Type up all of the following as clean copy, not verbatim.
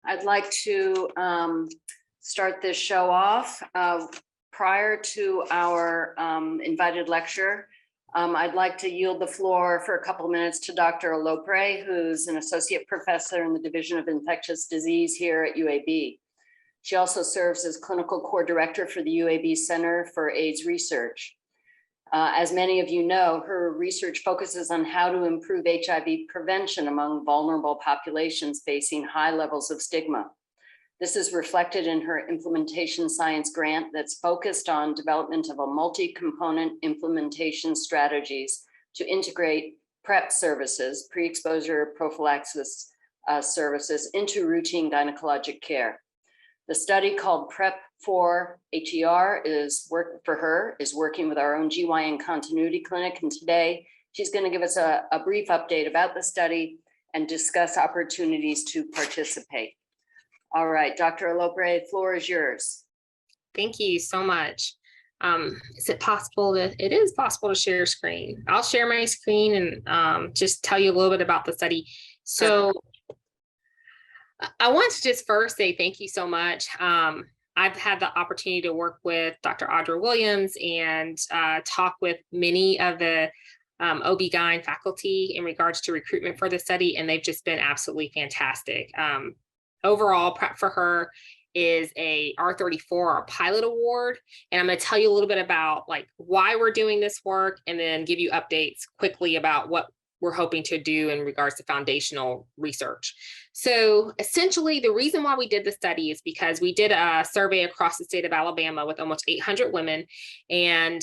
I'd like to start this show off. Prior to our invited lecture, I'd like to yield the floor for a couple of minutes to Dr. Lopre, who's an associate professor in the Division of Infectious Disease here at UAB. She also serves as clinical core director for the UAB Center for AIDS Research. As many of you know, her research focuses on how to improve HIV prevention among vulnerable populations facing high levels of stigma. This is reflected in her implementation science grant that's focused on development of a multi-component implementation strategies to integrate PrEP services, pre-exposure prophylaxis services, into routine gynecologic care. The study called PrEP for HER is working with our own GYN continuity clinic. And today she's going to give us a brief update about the study and discuss opportunities to participate. All right, Dr. Lopre, floor is yours. Thank you so much. Is it possible that it is possible to share screen? I'll share my screen and just tell you a little bit about the study. So I want to just first say thank you so much. I've had the opportunity to work with Dr. Audra Williams and talk with many of the OB-GYN faculty in regards to recruitment for the study, and they've just been absolutely fantastic. Overall, PrEP for Her is a R34 or pilot award, and I'm going to tell you a little bit about like why we're doing this work, and then give you updates quickly about what we're hoping to do in regards to foundational research. So essentially, the reason why we did the study is because we did a survey across the state of Alabama with almost 800 women. And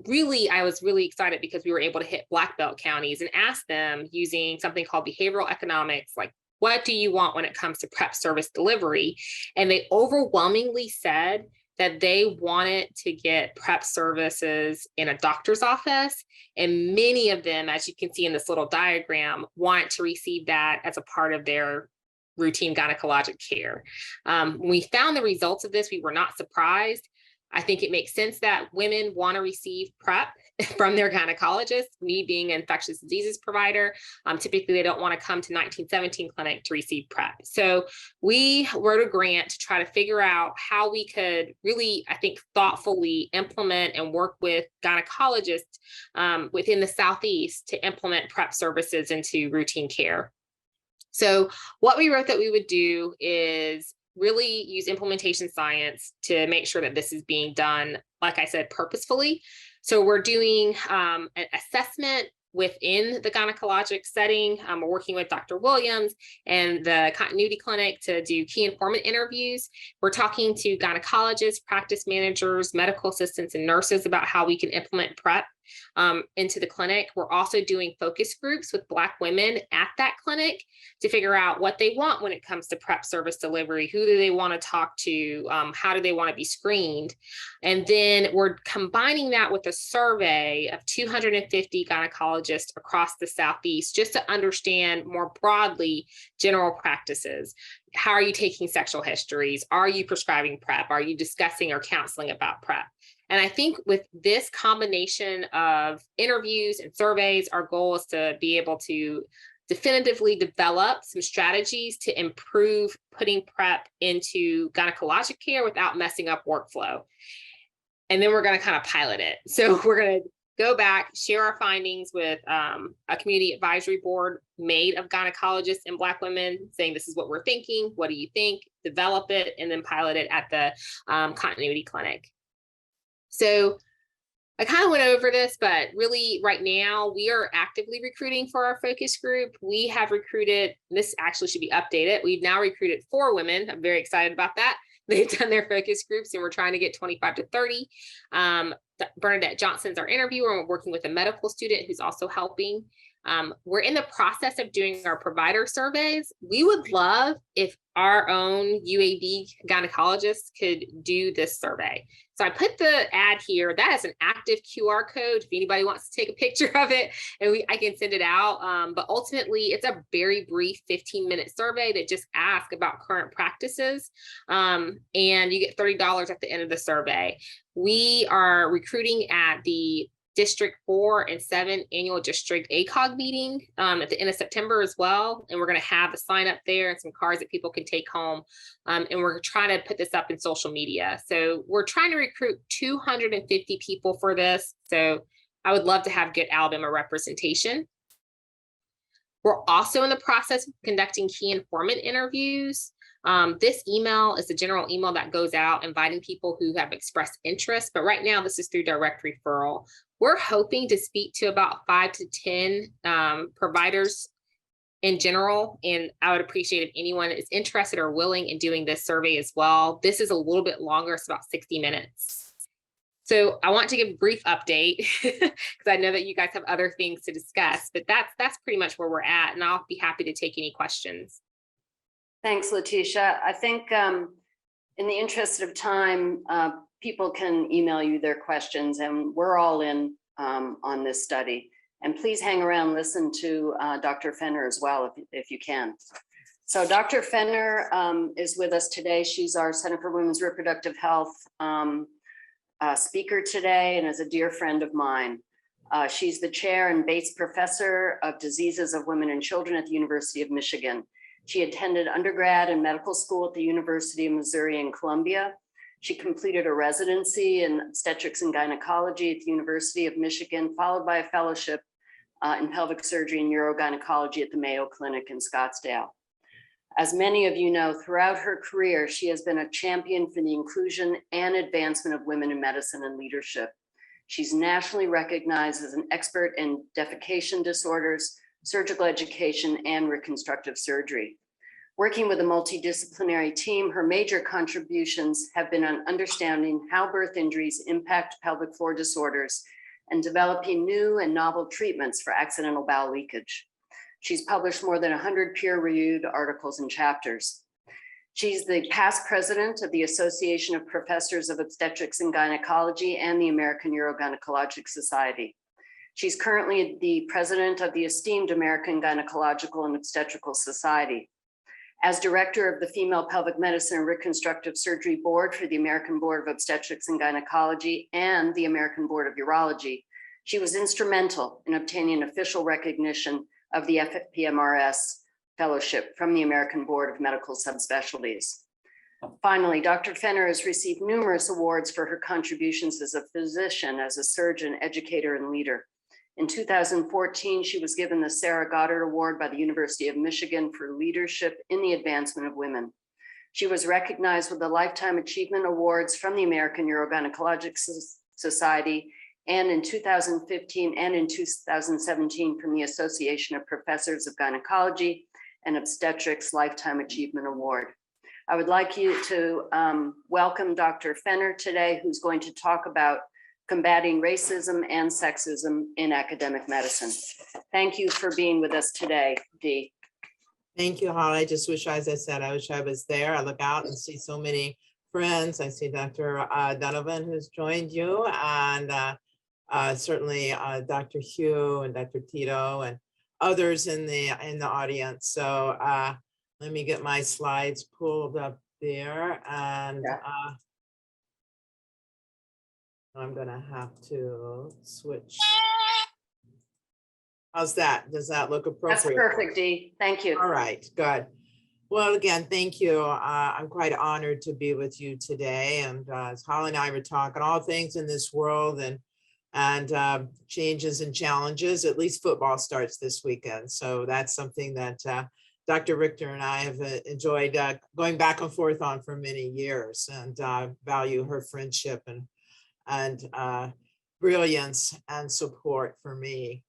really, I was really excited because we were able to hit Black Belt counties and ask them using something called behavioral economics, like, what do you want when it comes to PrEP service delivery? And they overwhelmingly said that they wanted to get PrEP services in a doctor's office. And many of them, as you can see in this little diagram, want to receive that as a part of their routine gynecologic care. When we found the results of this, we were not surprised. I think it makes sense that women want to receive PrEP from their gynecologist. Me being an infectious diseases provider, typically they don't want to come to 1917 clinic to receive PrEP. So we wrote a grant to try to figure out how we could really, I think, thoughtfully implement and work with gynecologists within the Southeast to implement PrEP services into routine care. So what we wrote that we would do is really use implementation science to make sure that this is being done, like I said, purposefully. So we're doing an assessment within the gynecologic setting. We're working with Dr. Williams and the continuity clinic to do key informant interviews. We're talking to gynecologists, practice managers, medical assistants, and nurses about how we can implement PrEP into the clinic. We're also doing focus groups with Black women at that clinic to figure out what they want when it comes to PrEP service delivery. Who do they want to talk to? How do they want to be screened? And then we're combining that with a survey of 250 gynecologists across the Southeast, just to understand more broadly general practices. How are you taking sexual histories? Are you prescribing PrEP? Are you discussing or counseling about PrEP? And I think with this combination of interviews and surveys, our goal is to be able to definitively develop some strategies to improve putting PrEP into gynecologic care without messing up workflow. And then we're going to kind of pilot it. So we're going to go back, share our findings with a community advisory board made of gynecologists and Black women, saying this is what we're thinking. What do you think? Develop it and then pilot it at the continuity clinic. So I kind of went over this, but really right now we are actively recruiting for our focus group. We have recruited, this actually should be updated. We've now recruited 4 women. I'm very excited about that. They've done their focus groups and we're trying to get 25 to 30. Bernadette Johnson's our interviewer, and we're working with a medical student who's also helping. We're in the process of doing our provider surveys. We would love if our own UAB gynecologists could do this survey. So I put the ad here. That is an active QR code if anybody wants to take a picture of it, and I can send it out. But ultimately, it's a very brief 15-minute survey that just asks about current practices, and you get $30 at the end of the survey. We are recruiting at the District 4 and 7 annual district ACOG meeting at the end of September as well. And we're going to have a sign up there and some cards that people can take home. And we're trying to put this up in social media. So we're trying to recruit 250 people for this. So I would love to have good Alabama representation. We're also in the process of conducting key informant interviews. This email is a general email that goes out inviting people who have expressed interest, but right now this is through direct referral. We're hoping to speak to about 5 to 10 providers in general, and I would appreciate if anyone is interested or willing in doing this survey as well. This is a little bit longer, it's about 60 minutes. So I want to give a brief update because I know that you guys have other things to discuss, but that's pretty much where we're at, and I'll be happy to take any questions. Thanks, Letitia. I think in the interest of time, people can email you their questions, and we're all in on this study. And please hang around, listen to Dr. Fenner as well, if you can. So Dr. Fenner is with us today. She's our Center for Women's Reproductive Health speaker today, and is a dear friend of mine. She's the chair and Bates Professor of Diseases of Women and Children at the University of Michigan. She attended undergrad and medical school at the University of Missouri in Columbia. She completed a residency in obstetrics and gynecology at the University of Michigan, followed by a fellowship in pelvic surgery and urogynecology at the Mayo Clinic in Scottsdale. As many of you know, throughout her career, she has been a champion for the inclusion and advancement of women in medicine and leadership. She's nationally recognized as an expert in defecation disorders, surgical education, and reconstructive surgery. Working with a multidisciplinary team, her major contributions have been on understanding how birth injuries impact pelvic floor disorders and developing new and novel treatments for accidental bowel leakage. She's published more than 100 peer-reviewed articles and chapters. She's the past president of the Association of Professors of Obstetrics and Gynecology and the American Urogynecologic Society. She's currently the president of the esteemed American Gynecological and Obstetrical Society. As director of the Female Pelvic Medicine and Reconstructive Surgery Board for the American Board of Obstetrics and Gynecology and the American Board of Urology, she was instrumental in obtaining official recognition of the FPMRS fellowship from the American Board of Medical Subspecialties. Finally, Dr. Fenner has received numerous awards for her contributions as a physician, as a surgeon, educator, and leader. In 2014, she was given the Sarah Goddard Award by the University of Michigan for leadership in the advancement of women. She was recognized with the Lifetime Achievement Awards from the American Urogynecologic Society, and in 2015 and in 2017 from the Association of Professors of Gynecology and Obstetrics Lifetime Achievement Award. I would like you to welcome Dr. Fenner today, who's going to talk about combating racism and sexism in academic medicine. Thank you for being with us today, Dee. Thank you, Holly. I just wish, as I said, I wish I was there. I look out and see so many friends. I see Dr. Donovan, who's joined you, and certainly Dr. Hugh and Dr. Tito and others in the audience. So let me get my slides pulled up there, and I'm gonna have to switch. How's that? Does that look appropriate? That's perfect, Dee. Thank you. All right, good. Well, again, thank you. I'm quite honored to be with you today. And as Holly and I were talking, all things in this world and changes and challenges, at least football starts this weekend. So that's something that Dr. Richter and I have enjoyed going back and forth on for many years, and value her friendship and brilliance and support for me.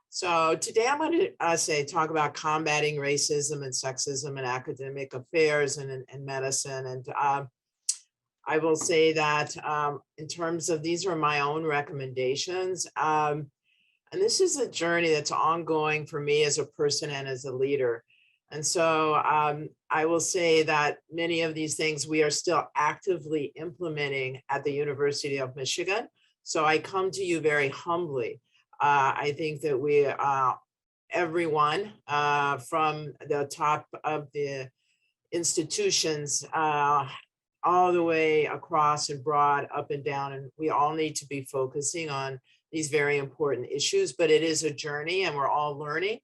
So today I'm going to talk about combating racism and sexism in academic affairs and in medicine. And I will say that in terms of, these are my own recommendations. And this is a journey that's ongoing for me as a person and as a leader. And so I will say that many of these things we are still actively implementing at the University of Michigan. So I come to you very humbly. I think that we, everyone from the top of the institutions all the way across and broad, up and down, and we all need to be focusing on these very important issues, but it is a journey and we're all learning.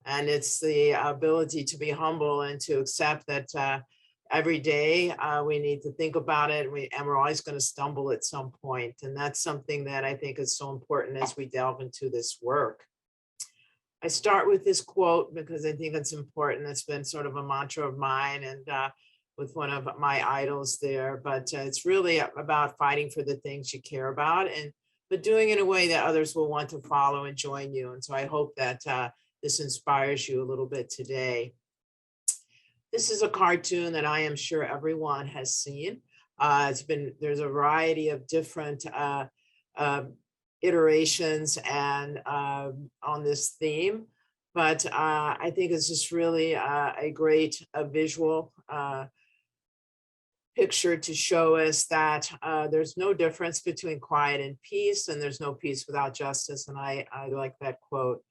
And it's the ability to be humble and to accept that every day we need to think about it, and we're always going to stumble at some point. And that's something that I think is so important as we delve into this work. I start with this quote because I think it's important. It's been sort of a mantra of mine and with one of my idols there, but it's really about fighting for the things you care about, but doing it in a way that others will want to follow and join you. And so I hope that this inspires you a little bit today. This is a cartoon that I am sure everyone has seen. There's a variety of different iterations and on this theme, but I think it's just really a great visual picture to show us that there's no difference between quiet and peace, and there's no peace without justice. And I like that quote.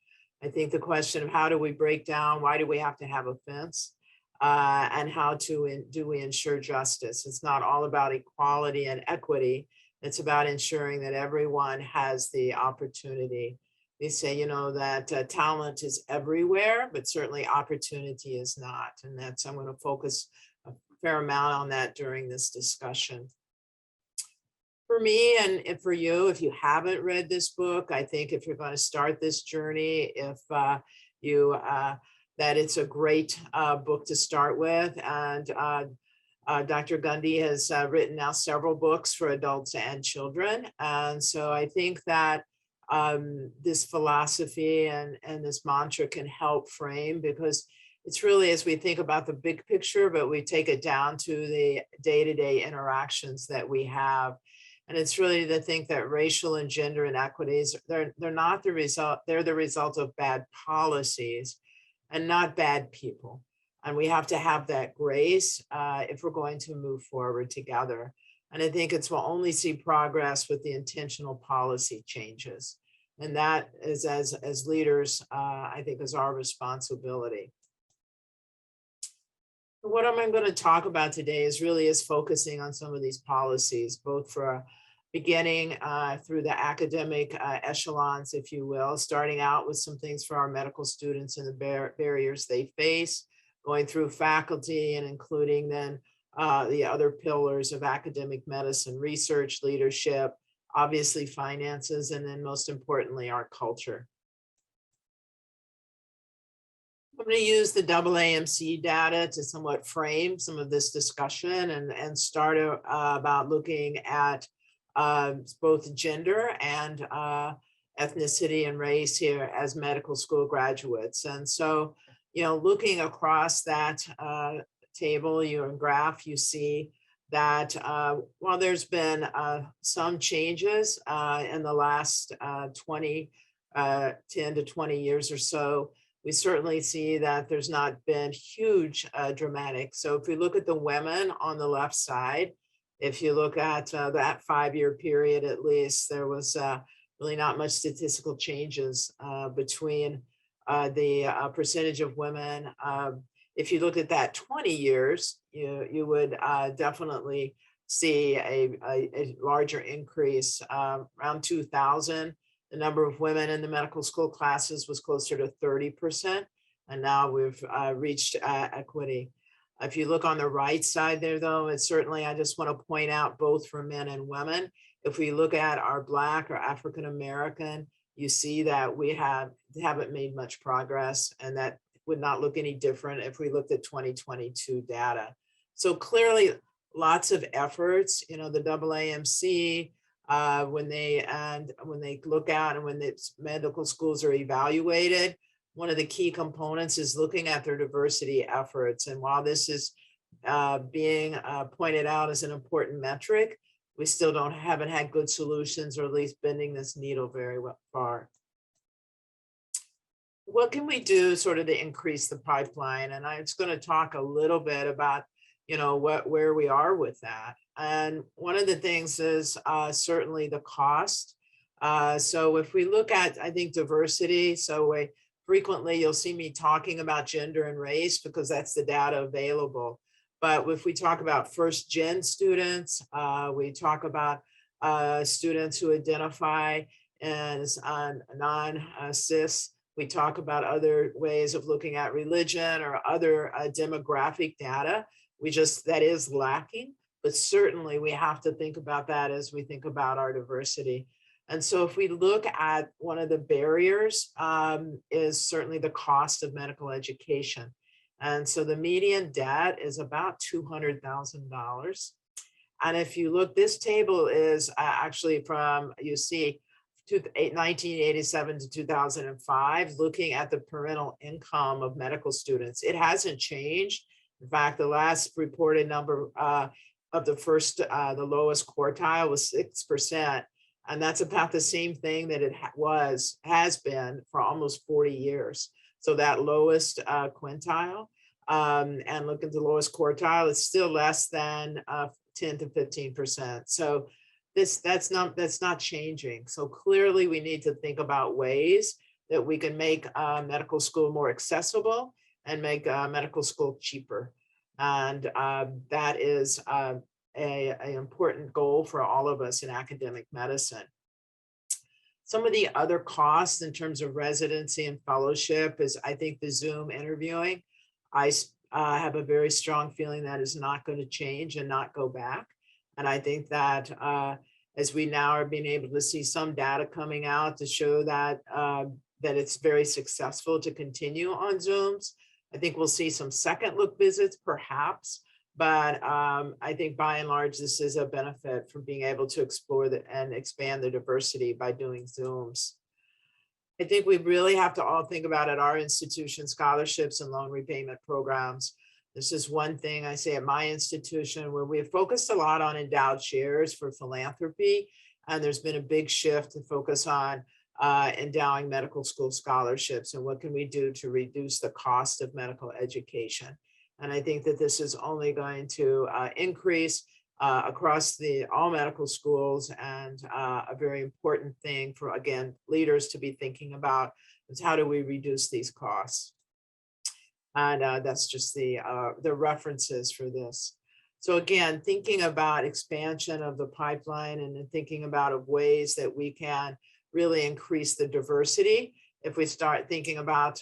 I think the question of how do we break down, why do we have to have a fence, and how do we ensure justice? It's not all about equality and equity. It's about ensuring that everyone has the opportunity. They say, that talent is everywhere, but certainly opportunity is not. And I'm going to focus a fair amount on that during this discussion. For me and for you, if you haven't read this book, I think if you're going to start this journey, that it's a great book to start with. And Dr. Gundy has written now several books for adults and children. And so I think that this philosophy and this mantra can help frame, because it's really, as we think about the big picture, but we take it down to the day-to-day interactions that we have. And it's really to think that racial and gender inequities, they're not the result, they're the result of bad policies and not bad people. And we have to have that grace if we're going to move forward together. And I think we'll only see progress with the intentional policy changes. And that is, as leaders, I think is our responsibility. What I'm going to talk about today is focusing on some of these policies, both for beginning through the academic echelons, if you will, starting out with some things for our medical students and the barriers they face, going through faculty and including then the other pillars of academic medicine, research, leadership, obviously finances, and then most importantly, our culture. I'm going to use the AAMC data to somewhat frame some of this discussion and start about looking at both gender and ethnicity and race here as medical school graduates. And so, looking across that table, graph, you see that while there's been some changes in the last 10 to 20 years or so, we certainly see that there's not been huge dramatic. So if we look at the women on the left side, if you look at that 5-year period, at least, there was really not much statistical changes between the percentage of women. If you look at that 20 years, you would definitely see a larger increase. Around 2000, the number of women in the medical school classes was closer to 30%, and now we've reached equity. If you look on the right side there, though, it's certainly, I just want to point out both for men and women. If we look at our Black or African American, you see that we haven't made much progress, and that would not look any different if we looked at 2022 data. So clearly, lots of efforts. The AAMC, when they look at and when the medical schools are evaluated, one of the key components is looking at their diversity efforts. And while this is being pointed out as an important metric, we still haven't had good solutions, or at least bending this needle very far. What can we do sort of to increase the pipeline? And I'm just going to talk a little bit about, where we are with that. And one of the things is certainly the cost. So if we look at, I think, diversity, so frequently you'll see me talking about gender and race because that's the data available. But if we talk about first gen students, we talk about students who identify as non-cis. We talk about other ways of looking at religion or other demographic data. That is lacking, but certainly we have to think about that as we think about our diversity. And so if we look at one of the barriers is certainly the cost of medical education. And so the median debt is about $200,000. And if you look, this table is actually from, you see, 1987 to 2005, looking at the parental income of medical students. It hasn't changed. In fact, the last reported number of the lowest quartile was 6%. And that's about the same thing that it has been for almost 40 years. So that lowest quintile, and look at the lowest quartile, it's still less than 10 to 15%. So that's not changing. So clearly we need to think about ways that we can make medical school more accessible and make medical school cheaper. And that is an important goal for all of us in academic medicine. Some of the other costs in terms of residency and fellowship is, I think, the Zoom interviewing. I have a very strong feeling that is not going to change and not go back. And I think that as we now are being able to see some data coming out to show that that it's very successful to continue on Zooms, I think we'll see some second look visits perhaps, but I think by and large, this is a benefit from being able to explore and expand the diversity by doing Zooms. I think we really have to all think about at our institution, scholarships and loan repayment programs. This is one thing I say at my institution where we have focused a lot on endowed shares for philanthropy. And there's been a big shift to focus on endowing medical school scholarships and what can we do to reduce the cost of medical education. And I think that this is only going to increase across all medical schools, and a very important thing for, again, leaders to be thinking about is how do we reduce these costs? And that's just the references for this. So again, thinking about expansion of the pipeline and then thinking about ways that we can really increase the diversity. If we start thinking about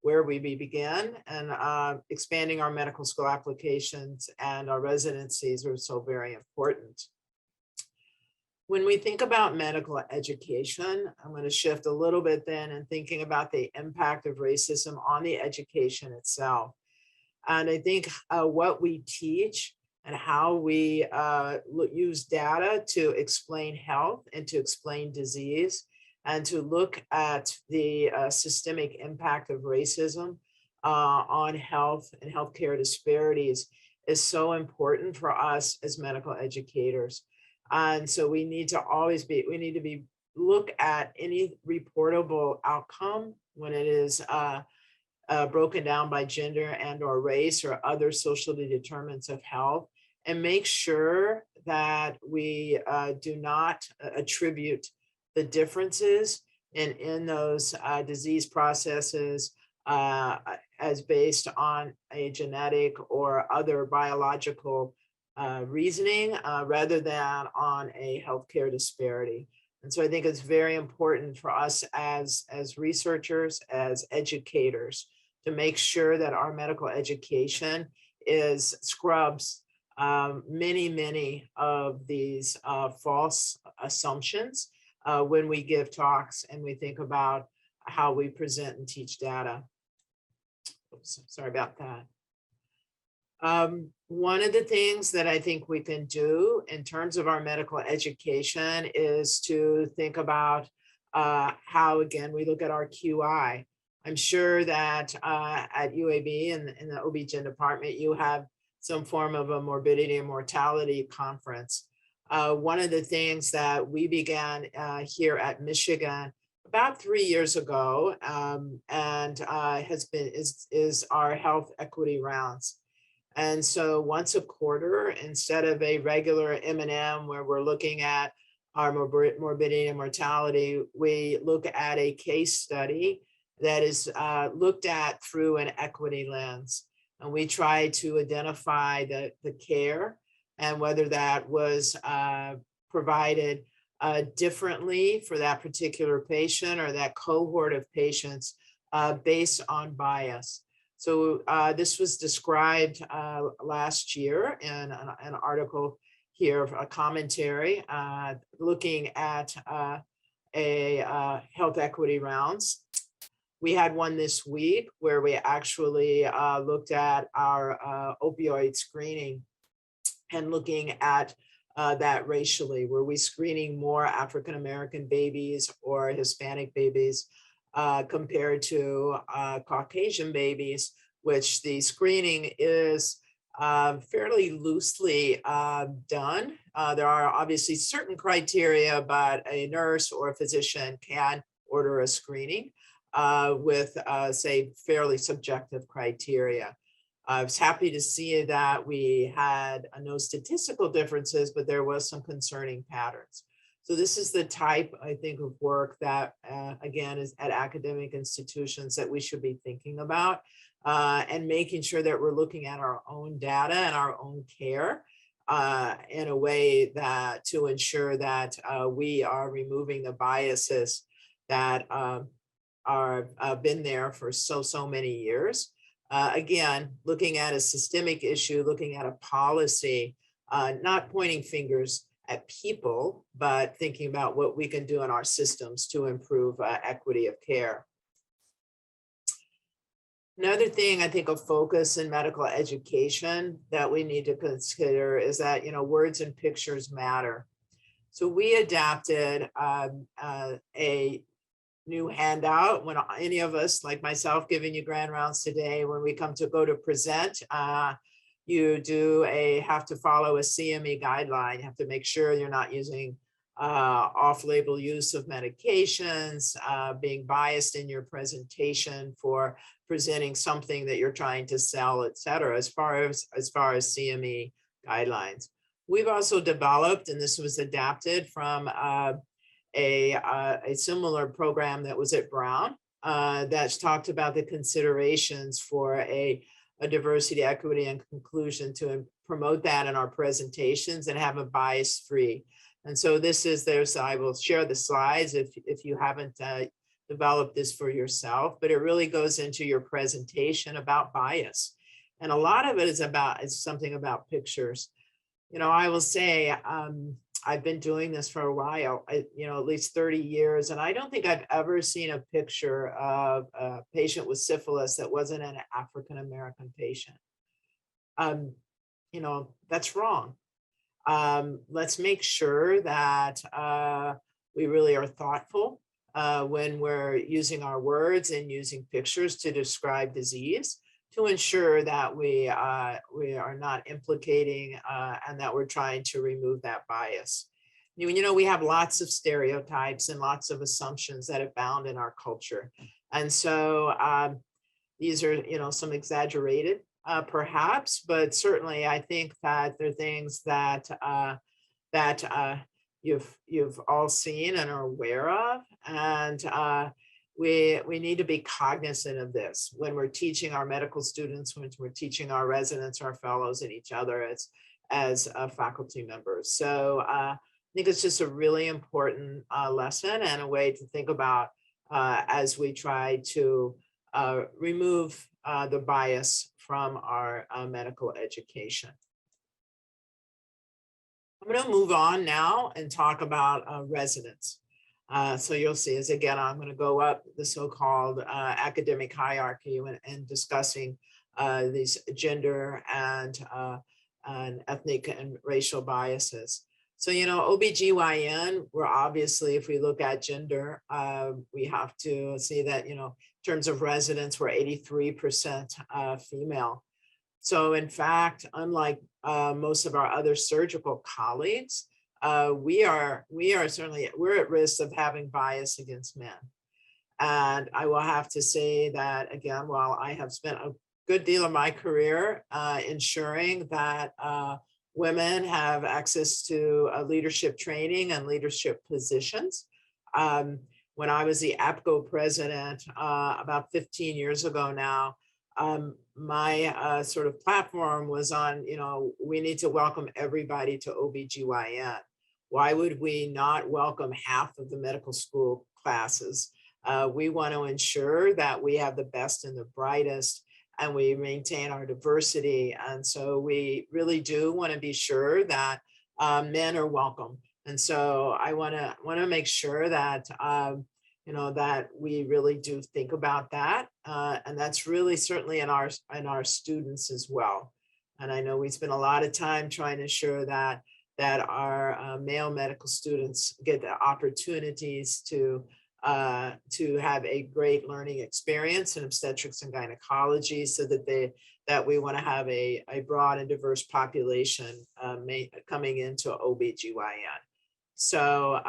where we begin, and expanding our medical school applications and our residencies are so very important. When we think about medical education, I'm going to shift a little bit then and thinking about the impact of racism on the education itself. And I think what we teach and how we use data to explain health and to explain disease and to look at the systemic impact of racism on health and healthcare disparities is so important for us as medical educators. And so we need to look at any reportable outcome when it is broken down by gender and or race or other socially determinants of health, and make sure that we do not attribute the differences in those disease processes as based on a genetic or other biological reasoning rather than on a healthcare disparity. And so I think it's very important for us as researchers, as educators, to make sure that our medical education scrubs many of these false assumptions when we give talks and we think about how we present and teach data. Oops, sorry about that. One of the things that I think we can do in terms of our medical education is to think about how, again, we look at our QI. I'm sure that at UAB and in the OB-GYN department, you have some form of a morbidity and mortality conference. One of the things that we began here at Michigan about 3 years ago is our health equity rounds. And so once a quarter, instead of a regular M&M where we're looking at our morbidity and mortality, we look at a case study that is looked at through an equity lens. And we try to identify the care and whether that was provided differently for that particular patient or that cohort of patients based on bias. So this was described last year in an article here, a commentary looking at health equity rounds. We had one this week where we actually looked at our opioid screening and looking at that racially. Were we screening more African-American babies or Hispanic babies compared to Caucasian babies, which the screening is fairly loosely done. There are obviously certain criteria, but a nurse or a physician can order a screening with, say, fairly subjective criteria. I was happy to see that we had no statistical differences, but there was some concerning patterns. So this is the type, I think, of work that, again, is at academic institutions that we should be thinking about and making sure that we're looking at our own data and our own care in a way that to ensure that we are removing the biases that are been there for so many years. Again, looking at a systemic issue, looking at a policy, not pointing fingers at people, but thinking about what we can do in our systems to improve equity of care. Another thing I think of focus in medical education that we need to consider is that, you know, words and pictures matter. So we adapted a new handout when any of us, like myself, giving you grand rounds today, when we come to go to present, you do have to follow a CME guideline. You have to make sure you're not using off-label use of medications, being biased in your presentation for presenting something that you're trying to sell, et cetera, as far as CME guidelines. We've also developed, and this was adapted from a similar program that was at Brown that's talked about the considerations for a diversity, equity, and inclusion to promote that in our presentations and have a bias-free. And so this is I will share the slides if you haven't developed this for yourself, but it really goes into your presentation about bias. And a lot of it is something about pictures. You know, I will say, I've been doing this for a while, you know, at least 30 years, and I don't think I've ever seen a picture of a patient with syphilis that wasn't an African-American patient. You know, that's wrong. Let's make sure that we really are thoughtful when we're using our words and using pictures to describe disease, to ensure that we are not implicating and that we're trying to remove that bias. You know, we have lots of stereotypes and lots of assumptions that abound in our culture. And so these are, you know, some exaggerated perhaps, but certainly I think that they're things that you've all seen and are aware of. And we need to be cognizant of this when we're teaching our medical students, when we're teaching our residents, our fellows, and each other as faculty members. So I think it's just a really important lesson and a way to think about as we try to remove the bias from our medical education. I'm going to move on now and talk about residents. So you'll see as again, I'm going to go up the so-called academic hierarchy and discussing these gender and ethnic and racial biases. So, you know, OBGYN, we're obviously, if we look at gender, we have to see that, you know, in terms of residents, we're 83% female. So in fact, unlike most of our other surgical colleagues, we're at risk of having bias against men. And I will have to say that again, while I have spent a good deal of my career ensuring that women have access to leadership training and leadership positions. When I was the APCO president about 15 years ago now, my sort of platform was on, you know, we need to welcome everybody to OBGYN. Why would we not welcome half of the medical school classes? We want to ensure that we have the best and the brightest, and we maintain our diversity. And so we really do want to be sure that men are welcome. And so I want to make sure that that we really do think about that, and that's really certainly in our students as well. And I know we spend a lot of time trying to ensure that our male medical students get the opportunities to have a great learning experience in obstetrics and gynecology, so that we want to have a broad and diverse population coming into OBGYN. So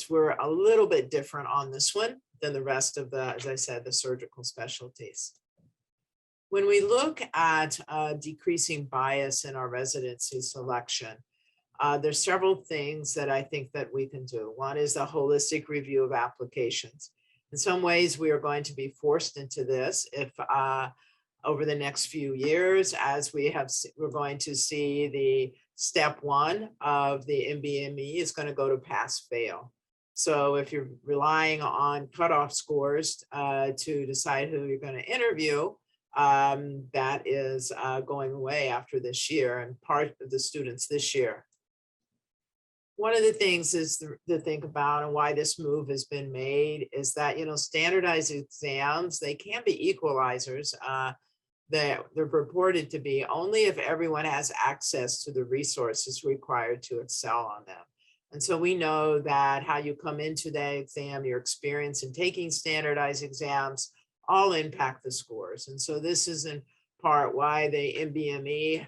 we're a little bit different on this one than the rest of the, as I said, the surgical specialties. When we look at decreasing bias in our residency selection, there's several things that I think that we can do. One is a holistic review of applications. In some ways, we are going to be forced into this if over the next few years, as we're going to see the step one of the MBME is going to go to pass fail. So if you're relying on cutoff scores to decide who you're going to interview, that is going away after this year and part of the students this year. One of the things is to think about, and why this move has been made, is that, standardized exams, they can be equalizers. They're purported to be only if everyone has access to the resources required to excel on them. And so we know that how you come into the exam, your experience in taking standardized exams, all impact the scores. And so this is in part why the MBME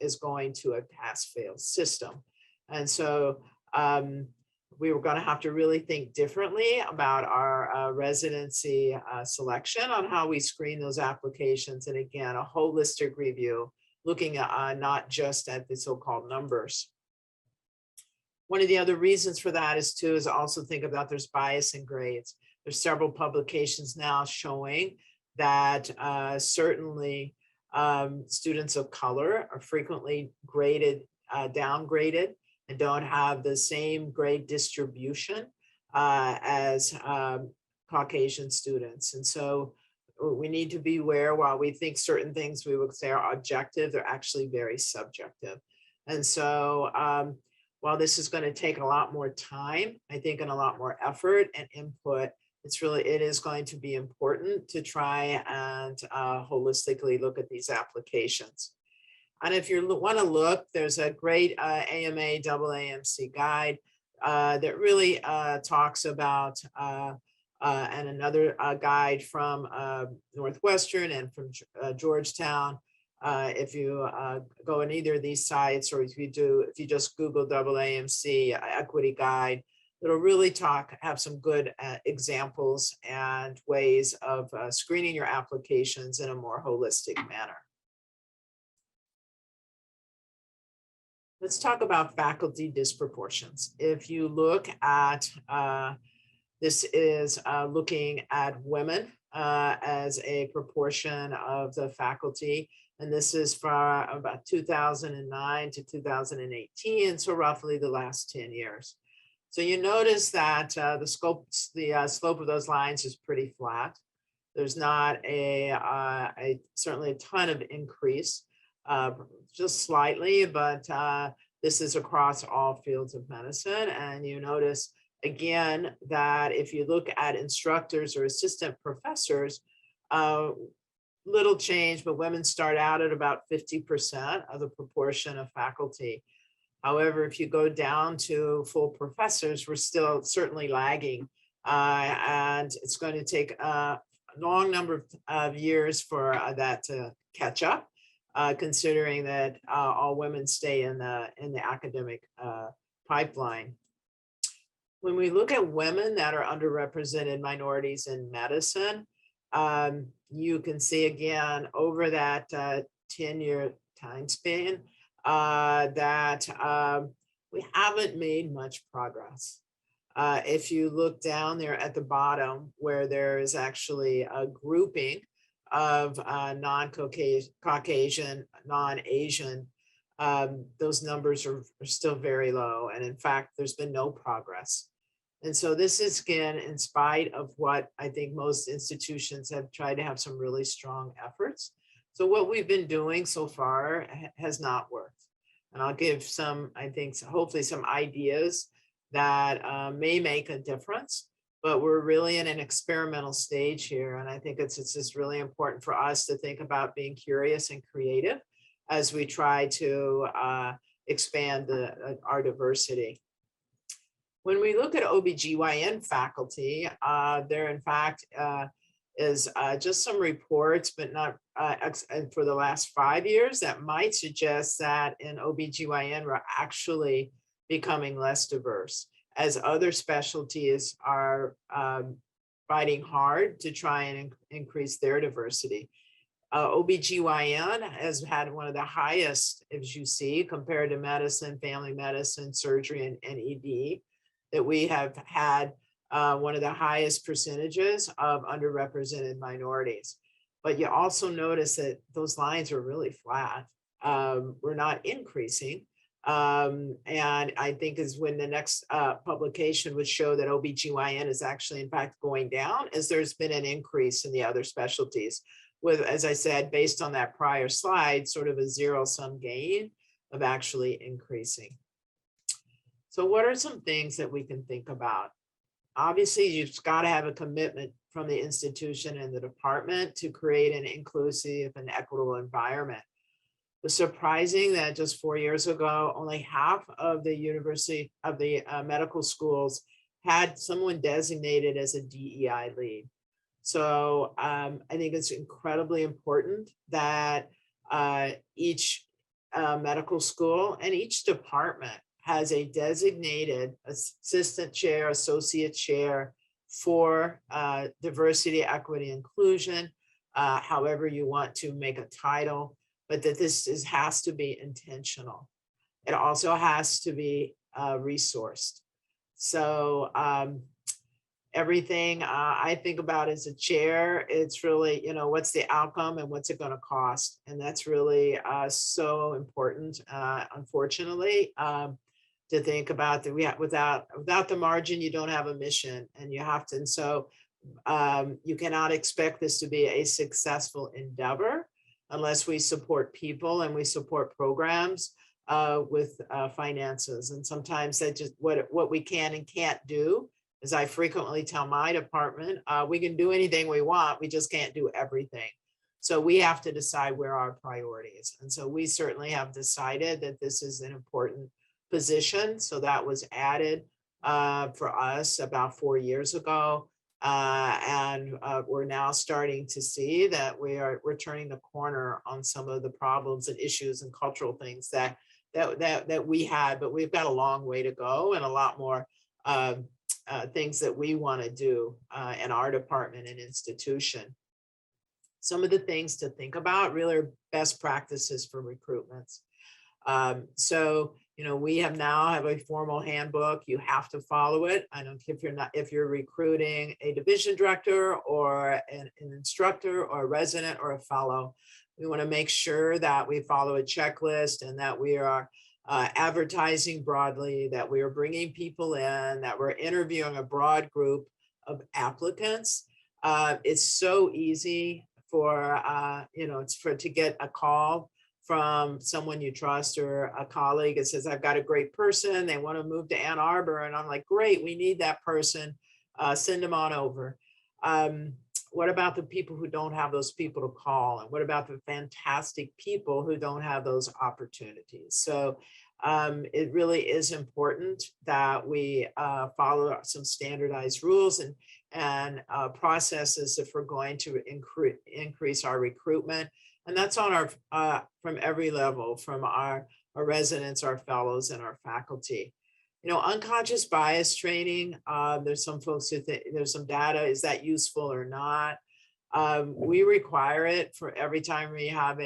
is going to a pass-fail system. And so we were going to have to really think differently about our residency selection, on how we screen those applications. And again, a holistic review, looking at not just at the so-called numbers. One of the other reasons for that is also think about there's bias in grades. There's several publications now showing that certainly students of color are frequently graded, downgraded, and don't have the same grade distribution as Caucasian students. And so we need to be aware, while we think certain things we would say are objective, they're actually very subjective. And so while this is going to take a lot more time, I think, and a lot more effort and input, it is going to be important to try and holistically look at these applications. And if you want to look, there's a great AMA AAMC guide that really talks about, and another guide from Northwestern and from Georgetown. If you go on either of these sites, or if you just Google AAMC equity guide, it'll really have some good examples and ways of screening your applications in a more holistic manner. Let's talk about faculty disproportions. If you look at, this is looking at women as a proportion of the faculty, and this is for about 2009 to 2018, so roughly the last 10 years. So you notice that the slope of those lines is pretty flat. There's not certainly a ton of increase. Just slightly, but this is across all fields of medicine. And you notice again that if you look at instructors or assistant professors, little change, but women start out at about 50% of the proportion of faculty. However, if you go down to full professors, we're still certainly lagging, and it's going to take a long number of years for that to catch up. Considering that all women stay in the academic pipeline. When we look at women that are underrepresented minorities in medicine, you can see again over that 10-year time span that we haven't made much progress. If you look down there at the bottom, where there is actually a grouping of non-Caucasian, non-Asian those numbers are still very low. And in fact, there's been no progress. And so this is, again, in spite of what I think most institutions have tried to have some really strong efforts. So what we've been doing so far has not worked. And I'll give some, I think, hopefully some ideas that may make a difference, but we're really in an experimental stage here. And I think it's just really important for us to think about being curious and creative as we try to expand our diversity. When we look at OBGYN faculty, there in fact is just some reports, but not for the last 5 years that might suggest that in OBGYN, we're actually becoming less diverse as other specialties are fighting hard to try and increase their diversity. OBGYN has had one of the highest, as you see, compared to medicine, family medicine, surgery, and ED, that we have had one of the highest percentages of underrepresented minorities. But you also notice that those lines are really flat. We're not increasing. And I think is when the next publication would show that OBGYN is actually in fact going down, as there's been an increase in the other specialties with, as I said, based on that prior slide, sort of a zero-sum gain of actually increasing. So what are some things that we can think about? Obviously, you've got to have a commitment from the institution and the department to create an inclusive and equitable environment. It was surprising that just 4 years ago, only half of the medical schools had someone designated as a DEI lead. So I think it's incredibly important that each medical school and each department has a designated assistant chair, associate chair for diversity, equity, inclusion, however you want to make a title, but that this has to be intentional. It also has to be resourced. So everything I think about as a chair, it's really, what's the outcome and what's it going to cost? And that's really so important, unfortunately, to think about that. Without the margin, you don't have a mission, and you have to. And so you cannot expect this to be a successful endeavor unless we support people and we support programs with finances. And sometimes that just what we can and can't do, as I frequently tell my department, we can do anything we want, we just can't do everything. So we have to decide where our priorities. And so we certainly have decided that this is an important position. So that was added for us about 4 years ago. And we're now starting to see that we're turning the corner on some of the problems and issues and cultural things that we had, but we've got a long way to go and a lot more things that we want to do in our department and institution. Some of the things to think about really are best practices for recruitments. So, we now have a formal handbook. You have to follow it. I don't care if you're recruiting a division director or an instructor or a resident or a fellow. We want to make sure that we follow a checklist and that we are advertising broadly, that we are bringing people in, that we're interviewing a broad group of applicants. It's so easy for, to get a call from someone you trust or a colleague that says, I've got a great person, they want to move to Ann Arbor. And I'm like, great, we need that person, send them on over. What about the people who don't have those people to call? And what about the fantastic people who don't have those opportunities? So it really is important that we follow some standardized rules and processes if we're going to increase our recruitment. And that's on our from every level, from our residents, our fellows, and our faculty. Unconscious bias training, there's some folks who think there's some data, is that useful or not? We require it for every time we have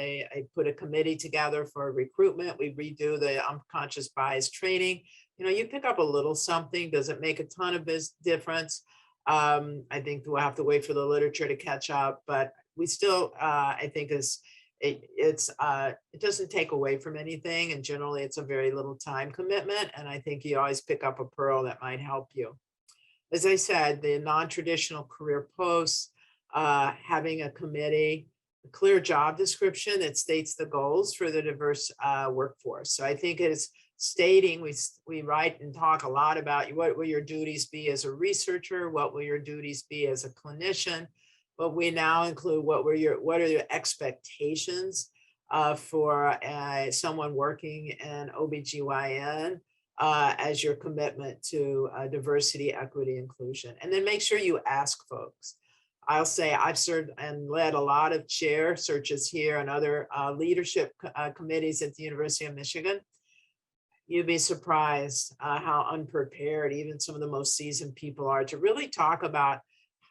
put a committee together for recruitment, we redo the unconscious bias training. You pick up a little something. Does it make a ton of difference? I think we'll have to wait for the literature to catch up, but we still, I think it doesn't take away from anything, and generally it's a very little time commitment. And I think you always pick up a pearl that might help you. As I said, the non-traditional career posts, having a committee, a clear job description that states the goals for the diverse workforce. So I think it is stating, we write and talk a lot about what will your duties be as a researcher, what will your duties be as a clinician, but we now include what are your expectations for someone working in OBGYN as your commitment to diversity, equity, inclusion. And then make sure you ask folks. I'll say I've served and led a lot of chair searches here and other leadership committees at the University of Michigan. You'd be surprised how unprepared even some of the most seasoned people are to really talk about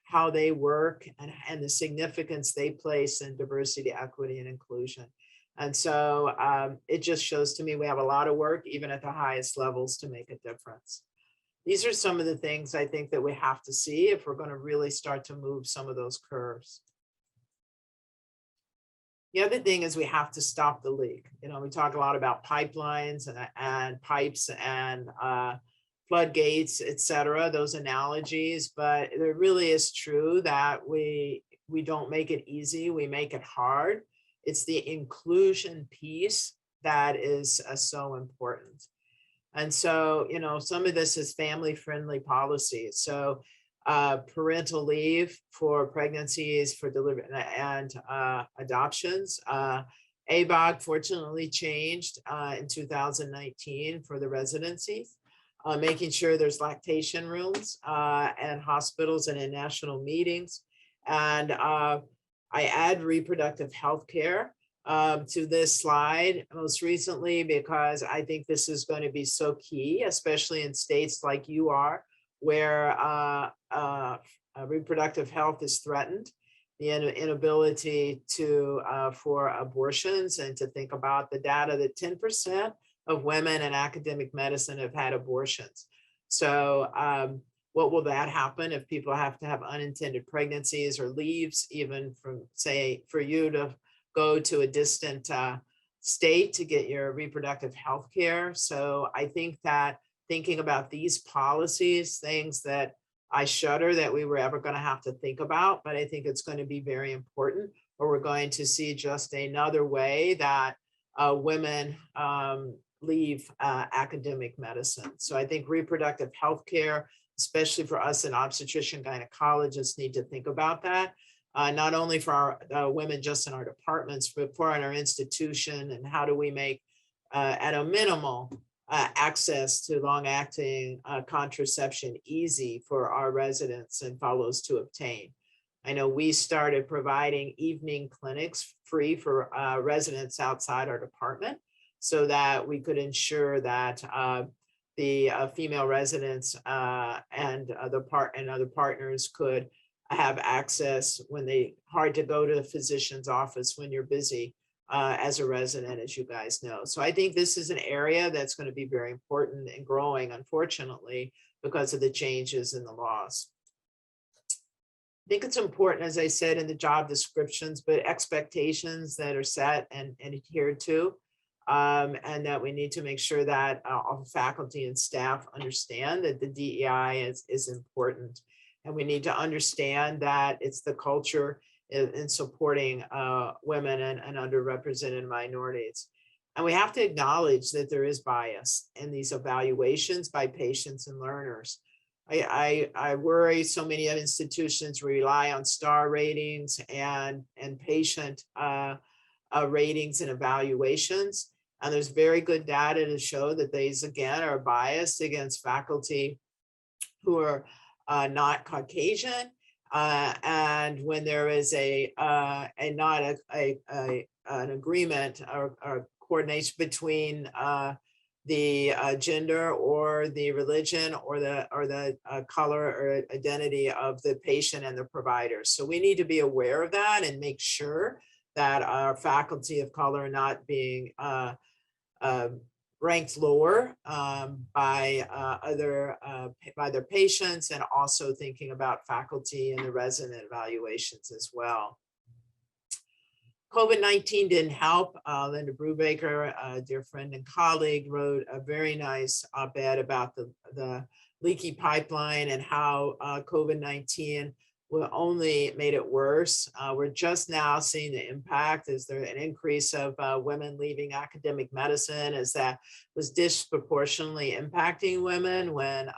how they work and the significance they place in diversity, equity, and inclusion. And so it just shows to me we have a lot of work, even at the highest levels, to make a difference. These are some of the things I think that we have to see if we're going to really start to move some of those curves. The other thing is we have to stop the leak. You know, we talk a lot about pipelines and pipes and floodgates, et cetera, those analogies, but it really is true that we don't make it easy, we make it hard. It's the inclusion piece that is so important. And so, you know, some of this is family-friendly policy. So parental leave for pregnancies, for delivery and adoptions. ABOG fortunately changed in 2019 for the residencies, making sure there's lactation rooms and hospitals and in national meetings. And I add reproductive health care to this slide most recently, because I think this is going to be so key, especially in states like you are, where reproductive health is threatened, the inability to for abortions, and to think about the data that 10% of women in academic medicine have had abortions. So what will that happen if people have to have unintended pregnancies or leaves, even from, say, for you to go to a distant state to get your reproductive health care? So I think that thinking about these policies, things that I shudder that we were ever going to have to think about, but I think it's going to be very important, or we're going to see just another way that women leave academic medicine. So I think reproductive health care, especially for us in obstetrician gynecologists, need to think about that. Not only for our women just in our departments, but for our institution, and how do we make at a minimal access to long-acting contraception easy for our residents and fellows to obtain. I know we started providing evening clinics free for residents outside our department, so that we could ensure that the female residents and other partners could have access when hard to go to the physician's office when you're busy as a resident, as you guys know. So I think this is an area that's going to be very important and growing, unfortunately, because of the changes in the laws. I think it's important, as I said, in the job descriptions, but expectations that are set and adhered to, and that we need to make sure that all faculty and staff understand that the DEI is important. And we need to understand that it's the culture in supporting women and underrepresented minorities. And we have to acknowledge that there is bias in these evaluations by patients and learners. I worry so many institutions rely on star ratings and patient ratings and evaluations. And there's very good data to show that these, again, are biased against faculty who are not Caucasian. And when there is not an agreement or coordination between the gender or the religion or the color or identity of the patient and the provider. So we need to be aware of that and make sure that our faculty of color are not being ranked lower by their patients, and also thinking about faculty and the resident evaluations as well. COVID-19 didn't help. Linda Brubaker, a dear friend and colleague, wrote a very nice op-ed about the leaky pipeline and how COVID-19 will only made it worse. We're just now seeing the impact. Is there an increase of women leaving academic medicine? Is that was disproportionately impacting women when,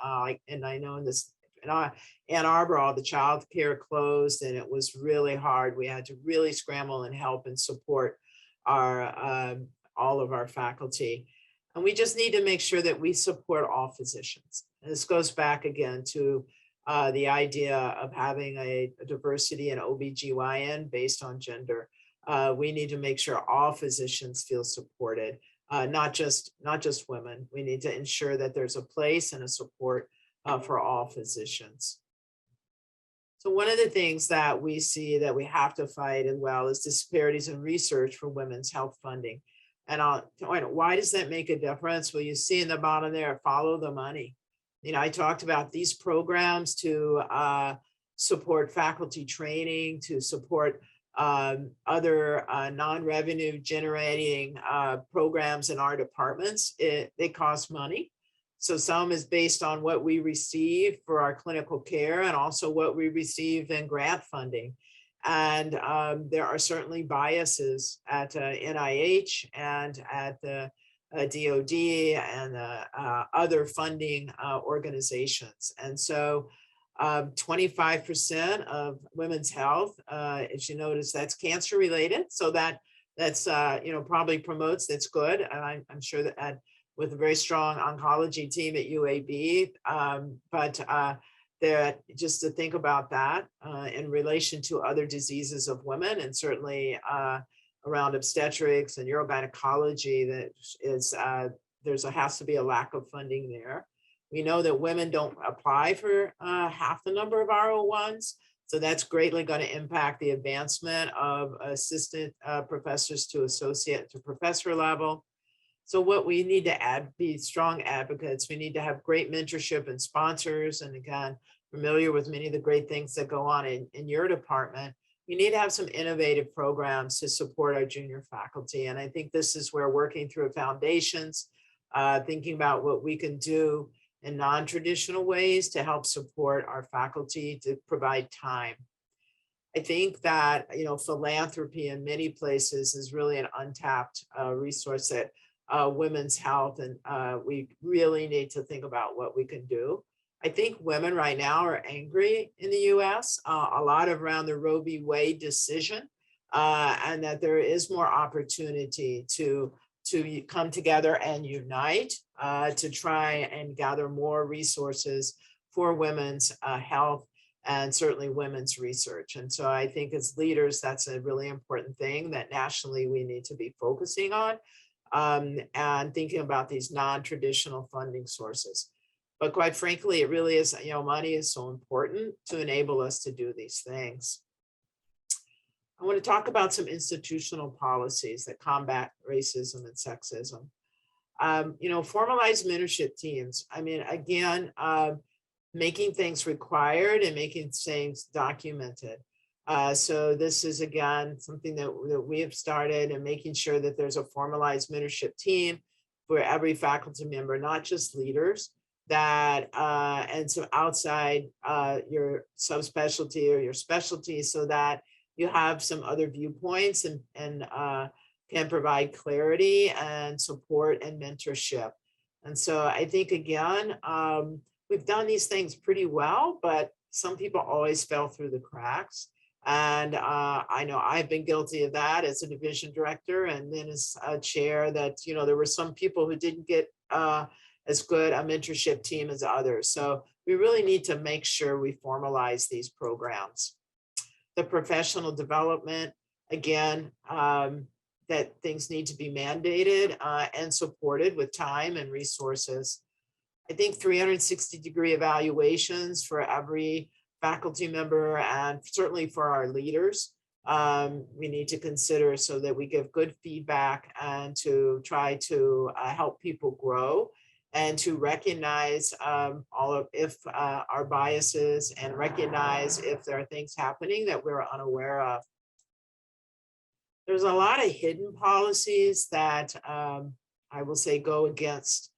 and I know in this, in Ann Arbor, all the child care closed and it was really hard. We had to really scramble and help and support our all of our faculty. And we just need to make sure that we support all physicians. And this goes back again to the idea of having a diversity in OBGYN based on gender. We need to make sure all physicians feel supported, not just women. We need to ensure that there's a place and a support for all physicians. So one of the things that we see that we have to fight as well is disparities in research for women's health funding. And why does that make a difference? Well, you see in the bottom there, follow the money. You know, I talked about these programs to support faculty training, to support other non-revenue generating programs in our departments. They cost money. So some is based on what we receive for our clinical care and also what we receive in grant funding. And there are certainly biases at NIH and at the DOD and other funding organizations. And so 25% of women's health, as you notice, that's cancer related. So that's you know, probably promotes, that's good. And I'm sure that with a very strong oncology team at UAB, that just to think about that in relation to other diseases of women, and certainly around obstetrics and urogynecology, that is has to be a lack of funding there. We know that women don't apply for half the number of R01s, so that's greatly going to impact the advancement of assistant professors to associate to professor level. So what we need to be strong advocates. We need to have great mentorship and sponsors. And again, familiar with many of the great things that go on in your department. We need to have some innovative programs to support our junior faculty. And I think this is where working through foundations, thinking about what we can do in non-traditional ways to help support our faculty, to provide time. I think that, you know, philanthropy in many places is really an untapped resource that women's health, and we really need to think about what we can do. I think women right now are angry in the US, a lot around the Roe v. Wade decision, and that there is more opportunity to come together and unite to try and gather more resources for women's health and certainly women's research. And so I think as leaders, that's a really important thing that nationally we need to be focusing on. And thinking about these non-traditional funding sources. But quite frankly, it really is, you know, money is so important to enable us to do these things. I want to talk about some institutional policies that combat racism and sexism. You know, formalized mentorship teams. I mean, again, making things required and making things documented. So this is, again, something that we have started, and making sure that there's a formalized mentorship team for every faculty member, not just leaders, that and some outside your subspecialty or your specialty, so that you have some other viewpoints and can provide clarity and support and mentorship. And so I think, again, we've done these things pretty well, but some people always fell through the cracks. And I know I've been guilty of that as a division director, and then as a chair, that, you know, there were some people who didn't get as good a mentorship team as others. So we really need to make sure we formalize these programs. The professional development, again, that things need to be mandated and supported with time and resources. I think 360-degree evaluations for every faculty member, and certainly for our leaders, we need to consider, so that we give good feedback and to try to help people grow, and to recognize if our biases, and recognize if there are things happening that we're unaware of. There's a lot of hidden policies that I will say go against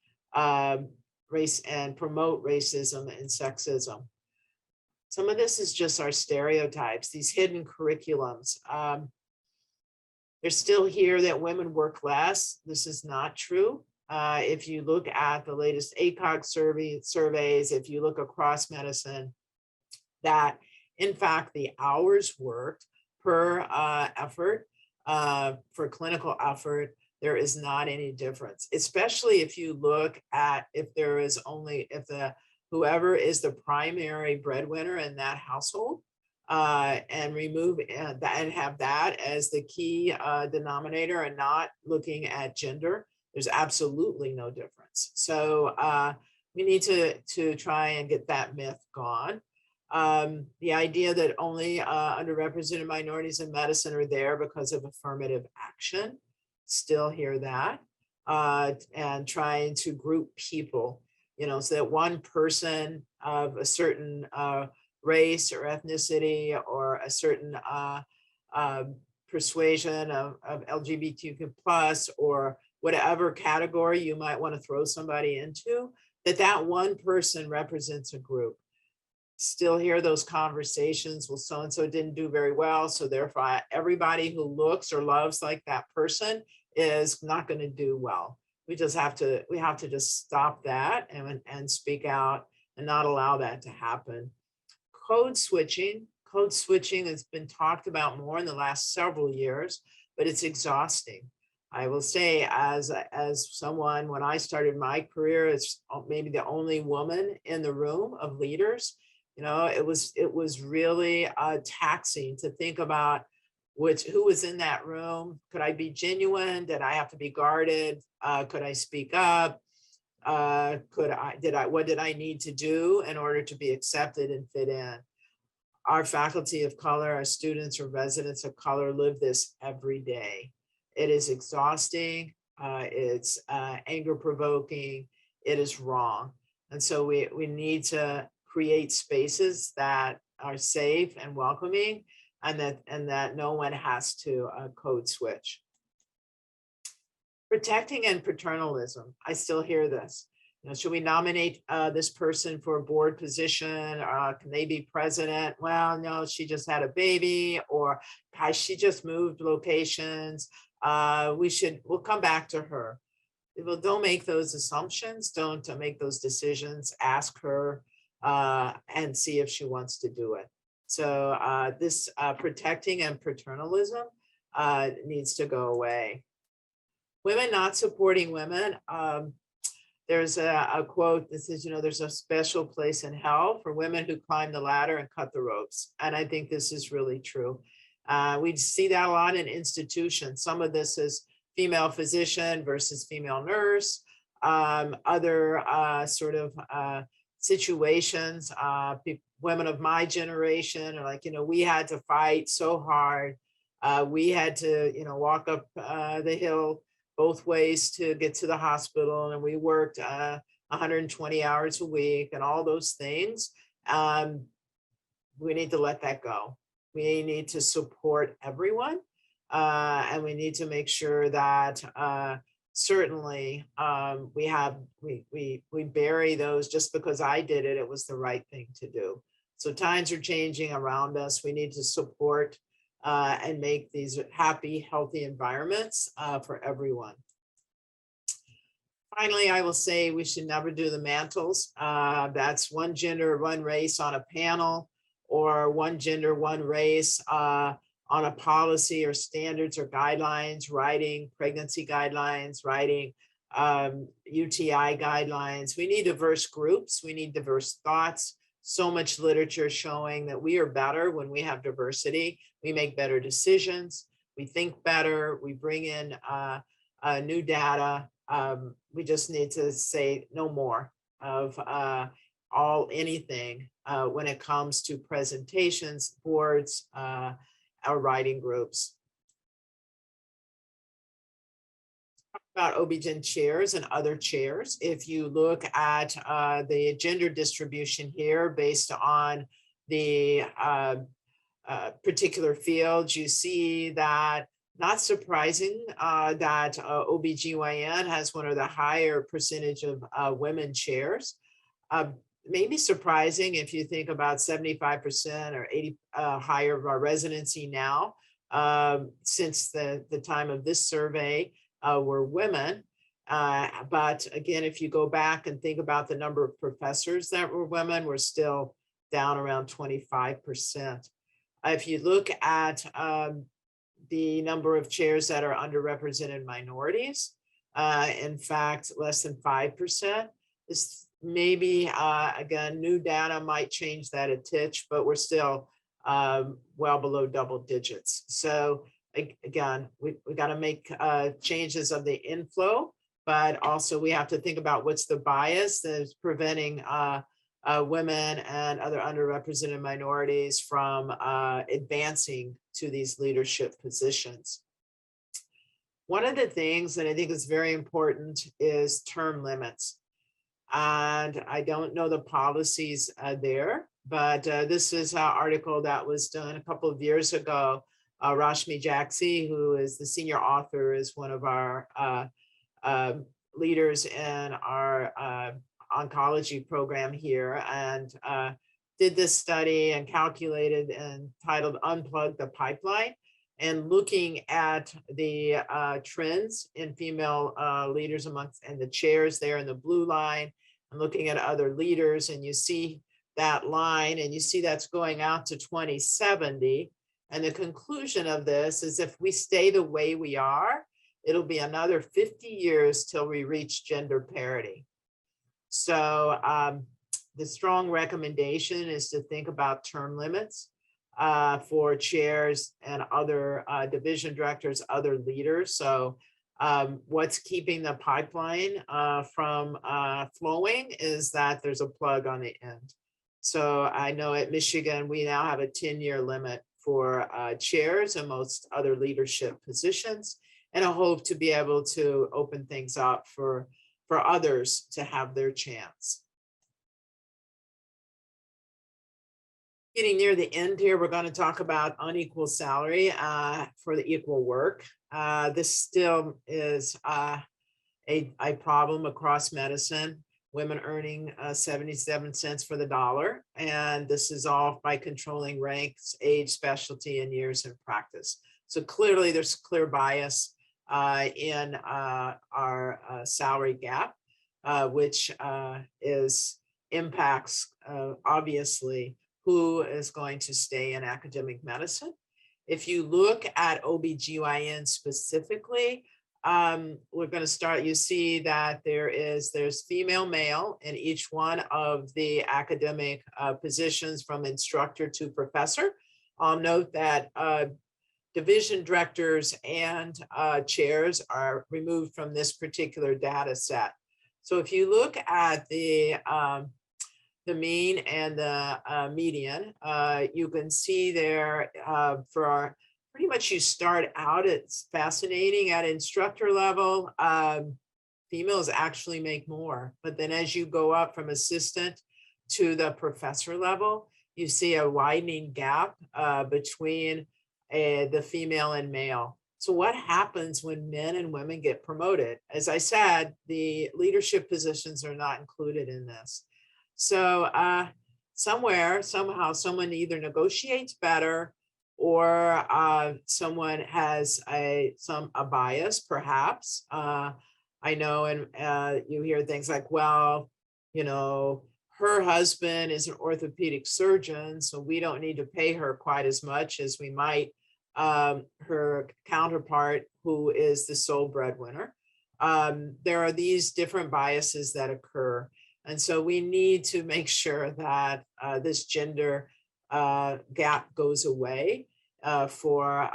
race and promote racism and sexism. Some of this is just our stereotypes, these hidden curriculums. They're still here that women work less. This is not true. If you look at the latest ACOG surveys, if you look across medicine, that in fact, the hours worked per effort for clinical effort, there is not any difference, especially if you look at if there is only, if the whoever is the primary breadwinner in that household, and remove that and have that as the key denominator and not looking at gender, there's absolutely no difference. So we need to try and get that myth gone. The idea that only underrepresented minorities in medicine are there because of affirmative action, still hear that, and trying to group people, you know, so that one person of a certain race or ethnicity or a certain persuasion of LGBTQ plus or whatever category you might want to throw somebody into, that one person represents a group. Still hear those conversations, well, so-and-so didn't do very well, so therefore everybody who looks or loves like that person is not going to do well. We have to just stop that and speak out and not allow that to happen. Code switching has been talked about more in the last several years, but it's exhausting. I will say, as someone, when I started my career, as maybe the only woman in the room of leaders, you know, it was really taxing to think about who was in that room. Could I be genuine? Did I have to be guarded? Could I speak up? What did I need to do in order to be accepted and fit in? Our faculty of color, our students or residents of color live this every day. It is exhausting. It's anger provoking. It is wrong. And so we need to create spaces that are safe and welcoming, and that no one has to code switch. Protecting and paternalism. I still hear this. You know, should we nominate this person for a board position? Can they be president? Well, no, she just had a baby, or she just moved locations. We'll come back to her. Well, don't make those assumptions. Don't make those decisions. Ask her and see if she wants to do it. So this protecting and paternalism needs to go away. Women not supporting women. There's a quote that says, you know, there's a special place in hell for women who climb the ladder and cut the ropes. And I think this is really true. We see that a lot in institutions. Some of this is female physician versus female nurse, other sort of situations. Women of my generation are like, you know, we had to fight so hard. We had to, you know, walk up the hill both ways to get to the hospital, and we worked 120 hours a week and all those things. We need to let that go. We need to support everyone, and we need to make sure that certainly we bury those. Just because I did it, it was the right thing to do. So times are changing around us. We need to support and make these happy, healthy environments for everyone. Finally, I will say we should never do the mantles. That's one gender, one race on a panel, or one gender, one race on a policy or standards or guidelines, writing pregnancy guidelines, writing UTI guidelines. We need diverse groups. We need diverse thoughts. So much literature showing that we are better when we have diversity. We make better decisions. We think better. We bring in new data. We just need to say no more of anything when it comes to presentations, boards, or writing groups. About OB-GYN chairs and other chairs. If you look at the gender distribution here based on the particular fields, you see that Not surprising that OBGYN has one of the higher percentage of women chairs. Maybe surprising if you think about 75% or 80 higher of our residency now, since the time of this survey, were women. But again, if you go back and think about the number of professors that were women, we're still down around 25%. If you look at the number of chairs that are underrepresented minorities, in fact, less than 5%. This maybe, again, new data might change that a titch, but we're still well below double digits. So again, we got to make changes of the inflow, but also we have to think about what's the bias that is preventing women and other underrepresented minorities from advancing to these leadership positions. One of the things that I think is very important is term limits. And I don't know the policies there, but this is an article that was done a couple of years ago. Rashmi Jaxi, who is the senior author, is one of our leaders in our oncology program here, and did this study and calculated and titled Unplug the Pipeline, and looking at the trends in female leaders amongst, and the chairs there in the blue line, and looking at other leaders, and you see that line, and you see that's going out to 2070. And the conclusion of this is if we stay the way we are, it'll be another 50 years till we reach gender parity. So the strong recommendation is to think about term limits for chairs and other division directors, other leaders. So what's keeping the pipeline from flowing is that there's a plug on the end. So I know at Michigan, we now have a 10-year limit for chairs and most other leadership positions, and I hope to be able to open things up for others to have their chance. Getting near the end here, we're going to talk about unequal salary for the equal work. This still is a problem across medicine. Women earning 77 cents for the dollar. And this is all by controlling ranks, age, specialty, and years in practice. So clearly there's clear bias in our salary gap, which impacts obviously who is going to stay in academic medicine. If you look at OBGYN specifically, we're going to start, you see that there's female, male in each one of the academic positions from instructor to professor. I'll note that division directors and chairs are removed from this particular data set. So if you look at the mean and the median, you can see there for our, pretty much you start out, it's fascinating at instructor level, females actually make more, but then as you go up from assistant to the professor level, you see a widening gap between the female and male. So what happens when men and women get promoted? As I said, the leadership positions are not included in this. So somewhere, somehow, someone either negotiates better or someone has a bias, perhaps. I know, and you hear things like, well, you know, her husband is an orthopedic surgeon, so we don't need to pay her quite as much as we might her counterpart who is the sole breadwinner. There are these different biases that occur. And so we need to make sure that this gender gap goes away for